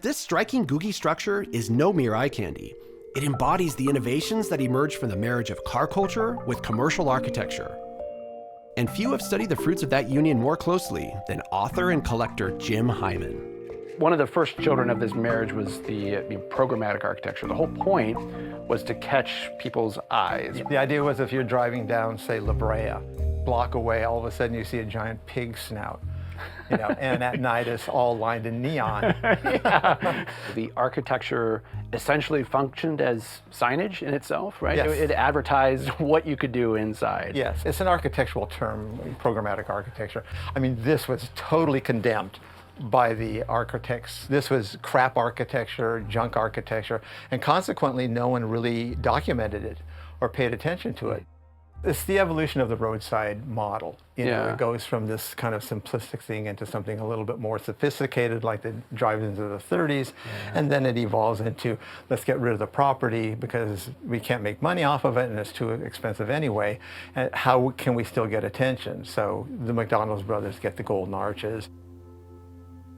This striking Googie structure is no mere eye candy. It embodies the innovations that emerged from the marriage of car culture with commercial architecture. And few have studied the fruits of that union more closely than author and collector Jim Heimann. One of the first children of this marriage was the programmatic architecture. The whole point was to catch people's eyes. The idea was if you're driving down, say, La Brea, block away, all of a sudden you see a giant pig snout. And at night it's all lined in neon. Yeah. The architecture essentially functioned as signage in itself, right? Yes. It advertised what you could do inside. Yes, it's an architectural term, programmatic architecture. I mean, this was totally condemned by the architects. This was crap architecture, junk architecture, and consequently no one really documented it or paid attention to it. It's the evolution of the roadside model. It goes from this kind of simplistic thing into something a little bit more sophisticated, like the drive-ins of the 30s, and then it evolves into, let's get rid of the property because we can't make money off of it and it's too expensive anyway. And how can we still get attention? So the McDonald's brothers get the golden arches.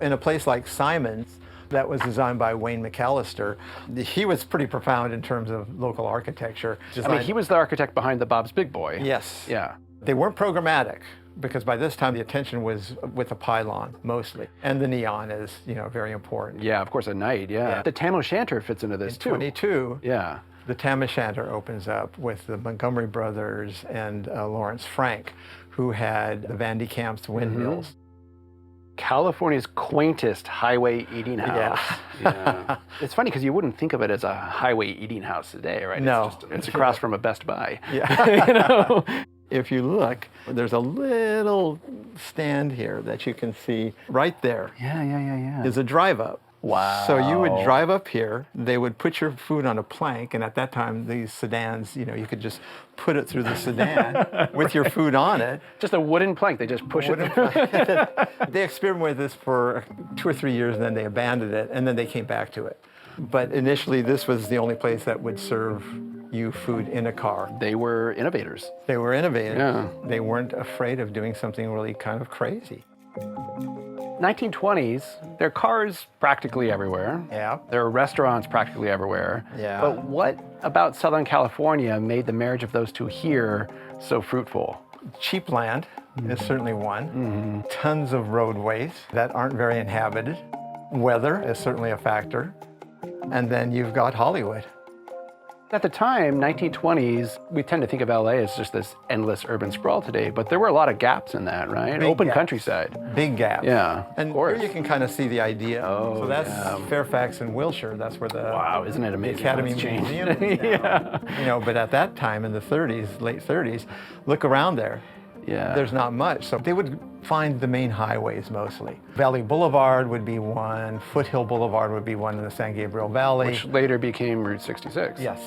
In a place like Simon's, that was designed by Wayne McAllister. He was pretty profound in terms of local architecture. I mean, he was the architect behind the Bob's Big Boy. Yes. Yeah. They weren't programmatic because by this time the attention was with the pylon mostly. And the neon is, very important. Yeah, of course, at night, yeah. The Tam O'Shanter fits into this too. 22. Yeah. The Tam O'Shanter opens up with the Montgomery brothers and Lawrence Frank, who had the Van de Kamp's windmills. California's quaintest highway eating house. Yeah. It's funny because you wouldn't think of it as a highway eating house today, right? No. It's across from a Best Buy. Yeah. If you look, there's a little stand here that you can see right there. Yeah. Is a drive up. Wow. So you would drive up here, they would put your food on a plank, and at that time, these sedans, you could just put it through the sedan with your food on it. Just a wooden plank, they just push it. They experimented with this for 2 or 3 years, and then they abandoned it, and then they came back to it. But initially, this was the only place that would serve you food in a car. They were innovators. They were innovators. Yeah. They weren't afraid of doing something really kind of crazy. 1920s, there are cars practically everywhere. Yeah. There are restaurants practically everywhere. Yeah. But what about Southern California made the marriage of those two here so fruitful? Cheap land is certainly one. Tons of roadways that aren't very inhabited. Weather is certainly a factor. And then you've got Hollywood. At the time, 1920s, we tend to think of LA as just this endless urban sprawl today, but there were a lot of gaps in that, right? Big Open gaps. Countryside. Big gaps. Yeah, And of course. here you can kind of see the idea. Oh, so that's yeah. Fairfax and Wilshire. That's where the Wow, isn't it amazing? Academy how it's changed? Museum is now. But at that time in the 30s, late 30s, look around there. Yeah. There's not much. So they would find the main highways mostly. Valley Boulevard would be one. Foothill Boulevard would be one in the San Gabriel Valley. Which later became Route 66. Yes.